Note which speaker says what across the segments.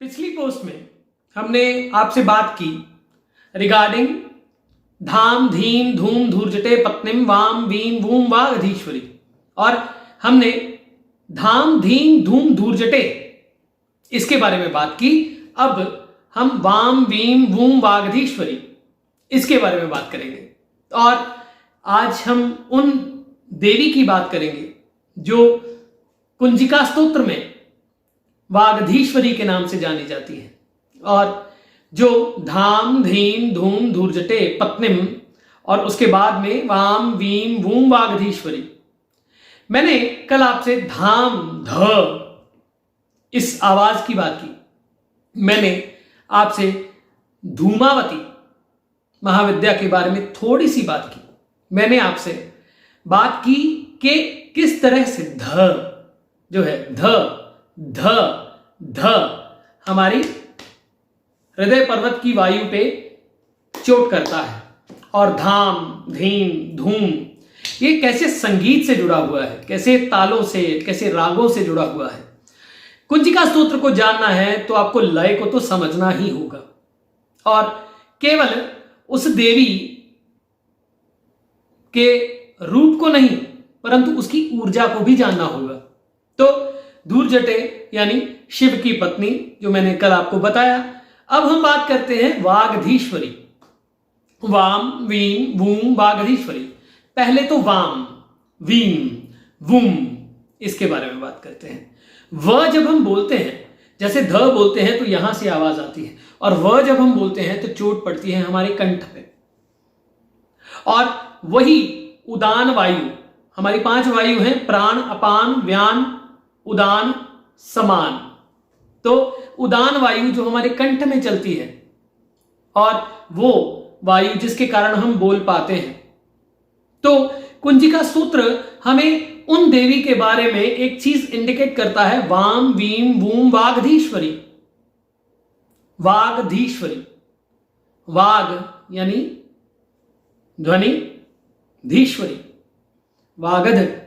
Speaker 1: पिछली पोस्ट में हमने आपसे बात की रिगार्डिंग धाम धीम धूम धूर्जटे पत्निम वाम वीम वूम वागधीश्वरी, और हमने धाम धीम धूम धूर्जटे इसके बारे में बात की। अब हम वाम वीम वूम वागधीश्वरी इसके बारे में बात करेंगे, और आज हम उन देवी की बात करेंगे जो कुंजिका स्तोत्र में वागधीश्वरी के नाम से जानी जाती है, और जो धाम धीम धूम धूर्जटे पत्निम और उसके बाद में वाम वीम वूम वागधीश्वरी। मैंने कल आपसे धाम ध इस आवाज की बात की। मैंने आपसे धूमावती महाविद्या के बारे में थोड़ी सी बात की। मैंने आपसे बात की कि किस तरह से ध जो है ध ध ध हमारी हृदय पर्वत की वायु पे चोट करता है, और धाम धीम धूम ये कैसे संगीत से जुड़ा हुआ है, कैसे तालों से, कैसे रागों से जुड़ा हुआ है। कुंजिका स्तोत्र को जानना है तो आपको लय को तो समझना ही होगा, और केवल उस देवी के रूप को नहीं परंतु उसकी ऊर्जा को भी जानना होगा। तो धूर्जटे यानी शिव की पत्नी, जो मैंने कल आपको बताया। अब हम बात करते हैं वागधीश्वरी, वाम वीम वूम वागधीश्वरी। पहले तो वाम वीम वूम इसके बारे में बात करते हैं। व जब हम बोलते हैं, जैसे ध बोलते हैं तो यहां से आवाज आती है, और व जब हम बोलते हैं तो चोट पड़ती है हमारे कंठ पे। और वही उदान वायु, हमारी 5 वायु हैं, प्राण अपान व्यान उदान समान। तो उदान वायु जो हमारे कंठ में चलती है, और वो वायु जिसके कारण हम बोल पाते हैं। तो कुंजिका सूत्र हमें उन देवी के बारे में एक चीज इंडिकेट करता है, वाम वीम वूम वागधीश्वरी। वागधीश्वरी, वाग यानी ध्वनि, धीश्वरी वागध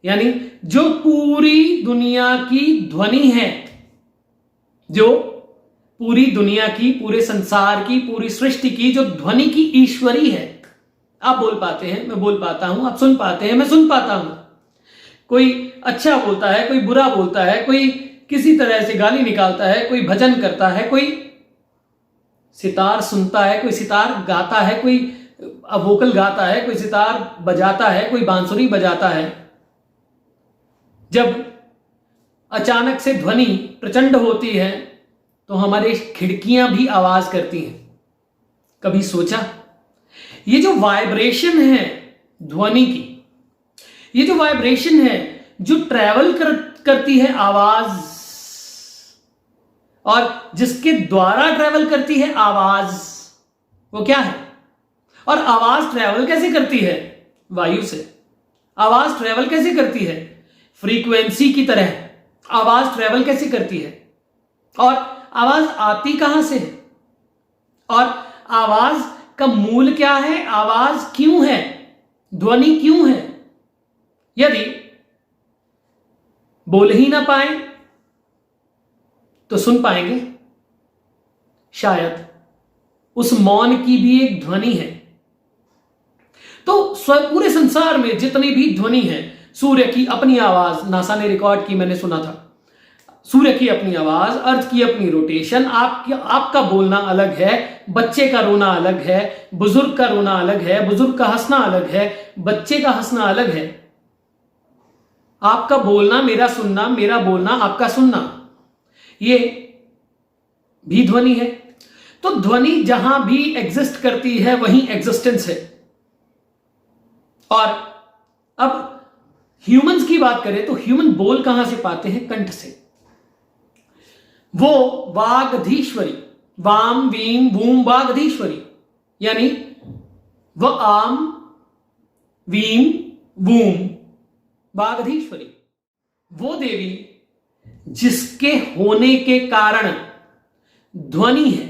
Speaker 1: यानी जो पूरी दुनिया की ध्वनि है, जो पूरी दुनिया की, पूरे संसार की, पूरी सृष्टि की जो ध्वनि की ईश्वरी है। आप बोल पाते हैं, मैं बोल पाता हूं, आप सुन पाते हैं, मैं सुन पाता हूं। कोई अच्छा बोलता है, कोई बुरा बोलता है, कोई किसी तरह से गाली निकालता है, कोई भजन करता है, कोई सितार सुनता है, कोई सितार गाता है, कोई वोकल गाता है, कोई सितार बजाता है, कोई बांसुरी बजाता है। जब अचानक से ध्वनि प्रचंड होती है तो हमारी खिड़कियां भी आवाज करती हैं। कभी सोचा, ये जो वाइब्रेशन है ध्वनि की, ये जो वाइब्रेशन है जो ट्रैवल करती है आवाज, और जिसके द्वारा ट्रैवल करती है आवाज, वो क्या है? और आवाज ट्रैवल कैसे करती है? वायु से। आवाज ट्रैवल कैसे करती है? फ्रीक्वेंसी की तरह आवाज ट्रैवल कैसे करती है? और आवाज आती कहां से है? और आवाज का मूल क्या है? आवाज क्यों है? ध्वनि क्यों है? यदि बोल ही ना पाए तो सुन पाएंगे? शायद उस मौन की भी एक ध्वनि है। तो पूरे संसार में जितनी भी ध्वनि है, सूर्य की अपनी आवाज नासा ने रिकॉर्ड की, मैंने सुना था। सूर्य की अपनी आवाज, अर्थ की अपनी रोटेशन, आपका बोलना अलग है, बच्चे का रोना अलग है, बुजुर्ग का रोना अलग है, बुजुर्ग का हंसना अलग है, बच्चे का हंसना अलग है। आपका बोलना मेरा सुनना, मेरा बोलना आपका सुनना, ये भी ध्वनि है। तो ध्वनि जहां भी एग्जिस्ट करती है वहीं एग्जिस्टेंस है। और अब ह्यूमंस की बात करें तो ह्यूमन बोल कहां से पाते हैं? कंठ से। वो वागधीश्वरी, वाम वीम वूम वागधीश्वरी, यानी वह आम वीम वूम वागधीश्वरी, वो देवी जिसके होने के कारण ध्वनि है,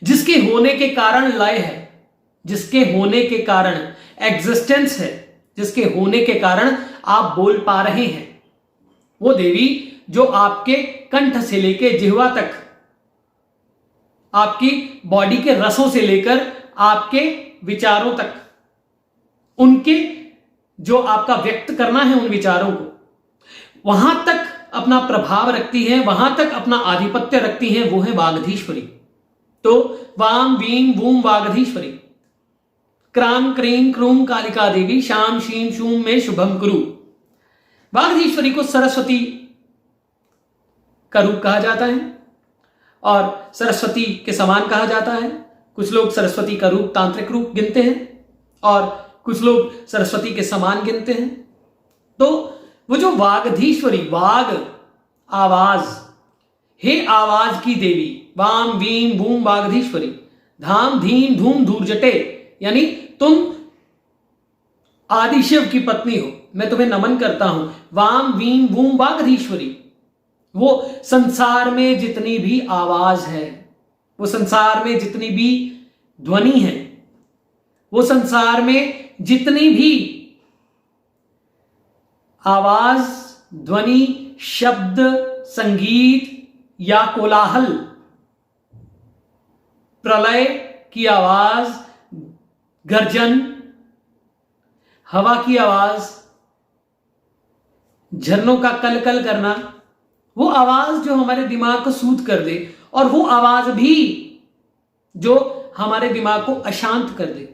Speaker 1: जिसके होने के कारण लय है, जिसके होने के कारण एग्जिस्टेंस है, जिसके होने के कारण आप बोल पा रहे हैं, वो देवी जो आपके कंठ से लेकर जिह्वा तक, आपकी बॉडी के रसों से लेकर आपके विचारों तक, उनके जो आपका व्यक्त करना है उन विचारों को, वहां तक अपना प्रभाव रखती है, वहां तक अपना आधिपत्य रखती है, वो है वागधीश्वरी। तो वाम Vim वूम वागधीश्वरी, cram cream क्रूम Kalika Devi, शाम शीम शूम में शुभम कुरु। वागधीश्वरी को सरस्वती का रूप कहा जाता है और सरस्वती के समान कहा जाता है। कुछ लोग सरस्वती का रूप तांत्रिक रूप गिनते हैं और कुछ लोग सरस्वती के समान गिनते हैं। तो वो जो वागधीश्वरी, वाग आवाज, हे आवाज की देवी, वाम वीम वूम वागधीश्वरी, धाम धीम धूम धूर जटे, यानी तुम आदिशिव की पत्नी हो, मैं तुम्हें नमन करता हूं। वाम वीम वूम वागधीश्वरी, वो संसार में जितनी भी आवाज है, वो संसार में जितनी भी ध्वनि है, वो संसार में जितनी भी आवाज, ध्वनि, शब्द, संगीत या कोलाहल, प्रलय की आवाज, गर्जन, हवा की आवाज, झरनों का कलकल करना, वो आवाज जो हमारे दिमाग को सूद कर दे और वो आवाज भी जो हमारे दिमाग को अशांत कर दे।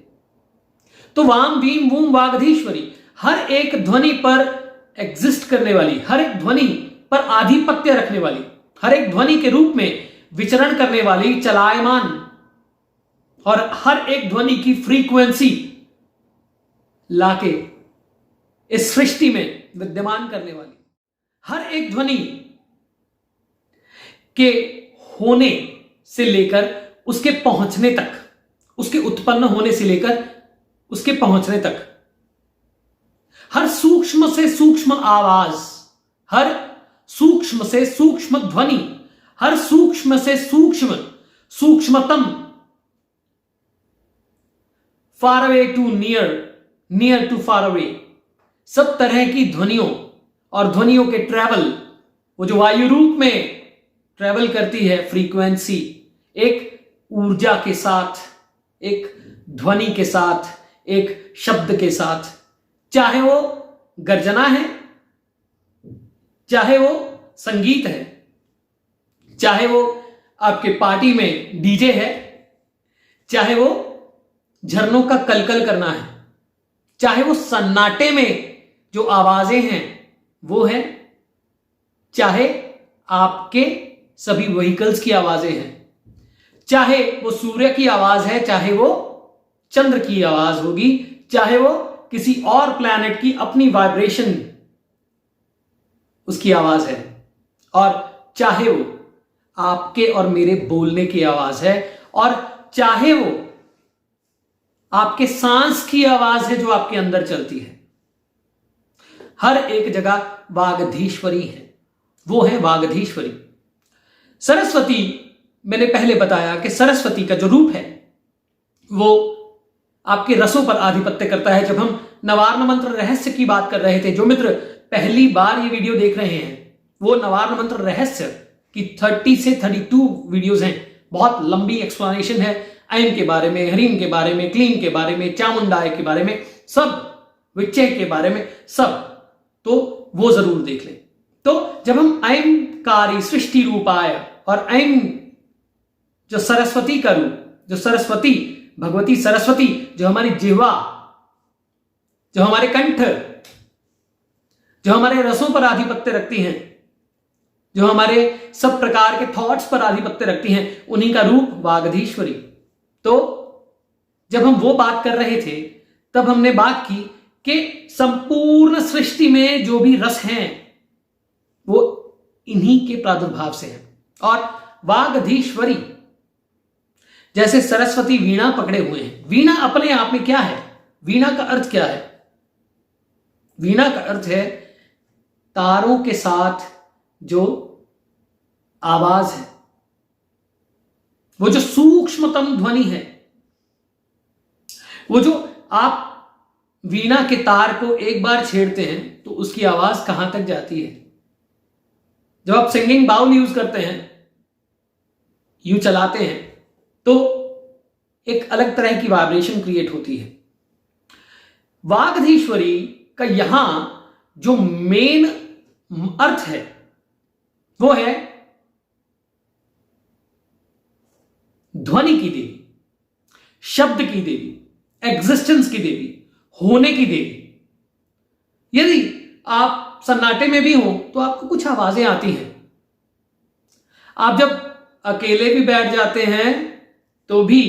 Speaker 1: तो वाम वीम वूम वागधीश्वरी हर एक ध्वनि पर एग्जिस्ट करने वाली, हर एक ध्वनि पर आधिपत्य रखने वाली, हर एक ध्वनि के रूप में विचरण करने वाली, चलायमान, और हर एक ध्वनि की फ्रीक्वेंसी लाके इस सृष्टि में विद्यमान करने वाली, हर एक ध्वनि के होने से लेकर उसके पहुंचने तक, उसके उत्पन्न होने से लेकर उसके पहुंचने तक, हर सूक्ष्म से सूक्ष्म आवाज, हर सूक्ष्म से सूक्ष्म ध्वनि, हर सूक्ष्म से सूक्ष्म सूक्ष्मतम, far away to near, near to far away, सब तरह की ध्वनियों और ध्वनियों के ट्रैवल, वो जो वायु रूप में ट्रैवल करती है फ्रीक्वेंसी, एक ऊर्जा के साथ, एक ध्वनि के साथ, एक शब्द के साथ, चाहे वो गर्जना है, चाहे वो संगीत है, चाहे वो आपके पार्टी में डीजे है, चाहे वो झरनों का कलकल करना है, चाहे वो सन्नाटे में जो आवाजें हैं वो है, चाहे आपके सभी व्हीकल्स की आवाजें हैं, चाहे वो सूर्य की आवाज है, चाहे वो चंद्र की आवाज होगी, चाहे वो किसी और प्लैनेट की अपनी वाइब्रेशन उसकी आवाज है, और चाहे वो आपके और मेरे बोलने की आवाज है, और चाहे वो आपके सांस की आवाज है जो आपके अंदर चलती है। हर एक जगह वागधीश्वरी है, वो है वागधीश्वरी। सरस्वती, मैंने पहले बताया कि सरस्वती का जो रूप है वो आपके रसों पर आधिपत्य करता है। जब हम नवार्ण मंत्र रहस्य की बात कर रहे थे, जो मित्र पहली बार ये वीडियो देख रहे हैं, वो नवार्ण मंत्र रहस्य की 30 से 32 वीडियोस हैं। बहुत लंबी एक्सप्लेनेशन है ऐम के बारे में, ह्रीम के बारे में, क्लीम के बारे में, चामुंडाय के बारे में, सब विच्चय के बारे में, सब, तो वो जरूर देख लें। तो जब हम ऐमकारी सृष्टि रूप आया और ऐम जो सरस्वती का रूप, जो सरस्वती भगवती सरस्वती, जो हमारी जिह्वा, जो हमारे कंठ, जो हमारे रसों पर आधिपत्य रखती हैं, जो हमारे सब प्रकार के थॉट्स पर आधिपत्य रखती हैं, उन्हीं का रूप वागधीश्वरी। तो जब हम वो बात कर रहे थे तब हमने बात की कि संपूर्ण सृष्टि में जो भी रस हैं वो इन्हीं के प्रादुर्भाव से हैं। और वागधीश्वरी, जैसे सरस्वती वीणा पकड़े हुए हैं, वीणा अपने आप में क्या है? वीणा का अर्थ क्या है? वीणा का अर्थ है तारों के साथ जो आवाज है, वो जो सूक्ष्मतम ध्वनि है, वो जो आप वीणा के तार को एक बार छेड़ते हैं तो उसकी आवाज कहां तक जाती है। जब आप सिंगिंग बाउल यूज करते हैं, यू चलाते हैं, तो एक अलग तरह की वाइब्रेशन क्रिएट होती है। वागधीश्वरी का यहां जो मेन अर्थ है वो है ध्वनि की देवी, शब्द की देवी, एग्जिस्टेंस की देवी, होने की देवी। यदि आप सन्नाटे में भी हो तो आपको कुछ आवाजें आती हैं। आप जब अकेले भी बैठ जाते हैं तो भी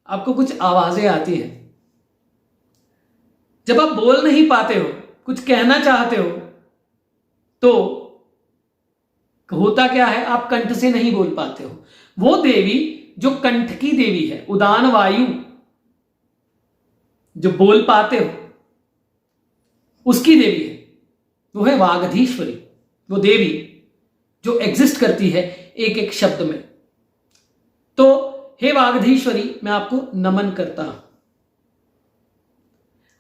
Speaker 1: आपको कुछ आवाजें आती हैं। जब आप बोल नहीं पाते हो, कुछ कहना चाहते हो, तो होता क्या है, आप कंठ से नहीं बोल पाते हो। वो देवी जो कंठ की देवी है, उदान वायु, जो बोल पाते हो उसकी देवी है, वो है वागधीश्वरी। वो देवी जो एग्जिस्ट करती है एक एक शब्द में। तो हे वागधीश्वरी, मैं आपको नमन करता हूं।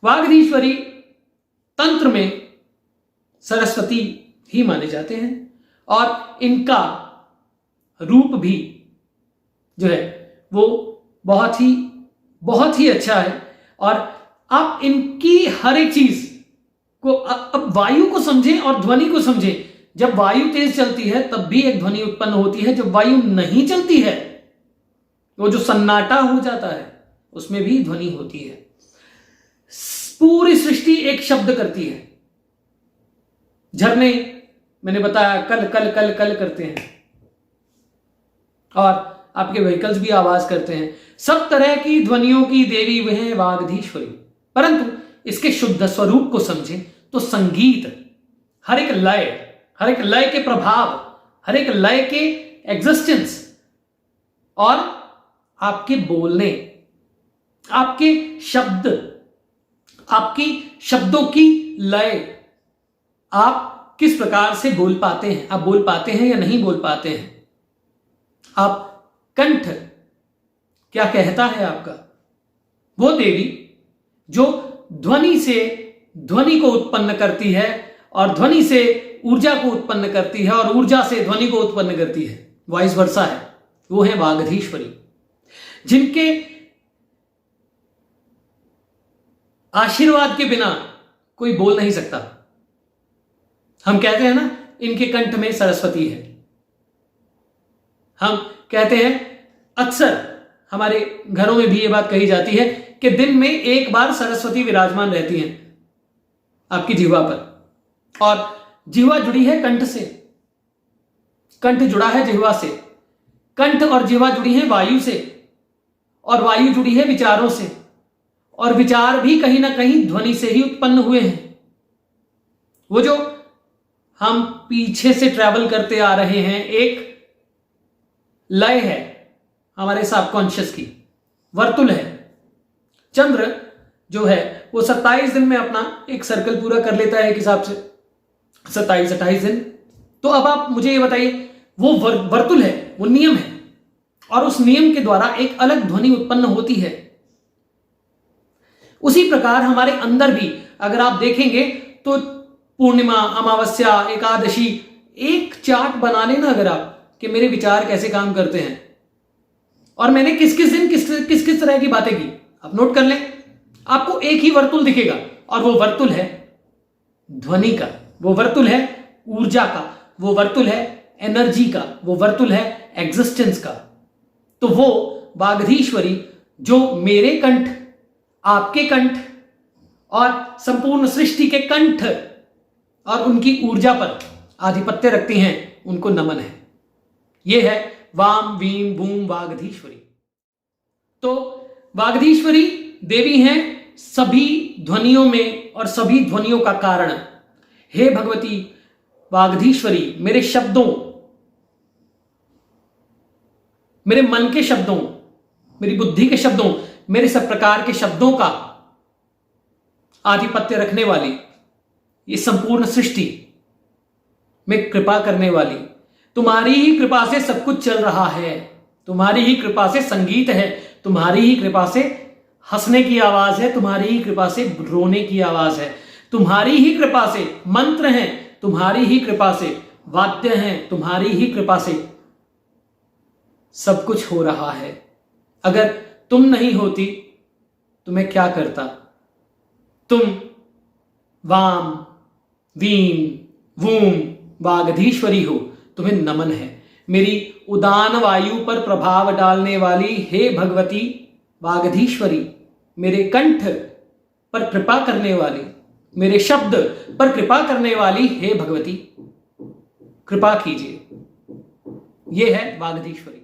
Speaker 1: वागधीश्वरी तंत्र में सरस्वती ही माने जाते हैं और इनका रूप भी जो है वो बहुत ही अच्छा है। और आप इनकी हर एक चीज को, अब वायु को समझें और ध्वनि को समझें। जब वायु तेज चलती है तब भी एक ध्वनि उत्पन्न होती है, जब वायु नहीं चलती है, वो जो सन्नाटा हो जाता है, उसमें भी ध्वनि होती है। पूरी सृष्टि एक शब्द करती है। झरने मैंने बताया कल कल कल कल करते हैं, और आपके व्हीकल्स भी आवाज करते हैं। सब तरह की ध्वनियों की देवी वह है वागधीश्वरी। परंतु इसके शुद्ध स्वरूप को समझें तो संगीत, हर एक लय के प्रभाव, हर एक लय के एग्जिस्टेंस, और आपके बोलने, आपके शब्द, आपकी शब्दों की लय, आप किस प्रकार से बोल पाते हैं, आप बोल पाते हैं या नहीं बोल पाते हैं, आप कंठ क्या कहता है आपका। वो देवी जो ध्वनि से ध्वनि को उत्पन्न करती है और ध्वनि से ऊर्जा को उत्पन्न करती है और ऊर्जा से ध्वनि को उत्पन्न करती है, वाइस वर्सा है, वो है वागधीश्वरी। जिनके आशीर्वाद के बिना कोई बोल नहीं सकता। हम कहते हैं ना, इनके कंठ में सरस्वती है। हम कहते हैं, अक्सर हमारे घरों में भी ये बात कही जाती है कि दिन में एक बार सरस्वती विराजमान रहती हैं आपकी जिह्वा पर, और जिह्वा जुड़ी है कंठ से, कंठ जुड़ा है जिह्वा से, कंठ और जिह्वा जुड़ी है वायु से, और वायु जुड़ी है विचारों से, और विचार भी कहीं ना कहीं ध्वनि से ही उत्पन्न हुए हैं। वो जो हम पीछे से ट्रैवल करते आ रहे हैं, एक लय है हमारे सबकॉन्शियस की, वर्तुल है। चंद्र जो है वो 27 दिन में अपना एक सर्कल पूरा कर लेता है एक हिसाब से, 27-28 दिन। तो अब आप मुझे ये बताइए, वो वर्तुल है, वो नियम है, और उस नियम के द्वारा एक अलग ध्वनि उत्पन्न होती है। उसी प्रकार हमारे अंदर भी अगर आप देखेंगे तो पूर्णिमा, अमावस्या, एकादशी, एक चार्ट बना लेना अगर आप, कि मेरे विचार कैसे काम करते हैं और मैंने किस किस दिन किस किस तरह की बातें की, आप नोट कर लें। आपको एक ही वर्तुल दिखेगा, और वो वर्तुल है ध्वनि का, वो वर्तुल है ऊर्जा का, वो वर्तुल है एनर्जी का, वो वर्तुल है एग्जिस्टेंस का। तो वो वागधीश्वरी जो मेरे कंठ, आपके कंठ और संपूर्ण सृष्टि के कंठ और उनकी ऊर्जा पर आधिपत्य रखती हैं, उनको नमन है। ये है वाम वीम वूम वागधीश्वरी। तो वागधीश्वरी देवी हैं सभी ध्वनियों में और सभी ध्वनियों का कारण। हे भगवती वागधीश्वरी, मेरे शब्दों, मेरे मन के शब्दों, मेरी बुद्धि के शब्दों, मेरे सब प्रकार के शब्दों का आधिपत्य रखने वाली, ये संपूर्ण सृष्टि में कृपा करने वाली, तुम्हारी ही कृपा से सब कुछ चल रहा है, तुम्हारी ही कृपा से संगीत है, तुम्हारी ही कृपा से हंसने की आवाज है, तुम्हारी ही कृपा से रोने की आवाज है, तुम्हारी ही कृपा से मंत्र हैं, तुम्हारी ही कृपा से वाद्य हैं, तुम्हारी ही कृपा से सब कुछ हो रहा है। अगर तुम नहीं होती तो मैं क्या करता। तुम वाम वीम वूम वागधीश्वरी हो, तुम्हें नमन है। मेरी उदान वायु पर प्रभाव डालने वाली हे भगवती वागधीश्वरी, मेरे कंठ पर कृपा करने वाली, मेरे शब्द पर कृपा करने वाली हे भगवती, कृपा कीजिए। यह है वागधीश्वरी।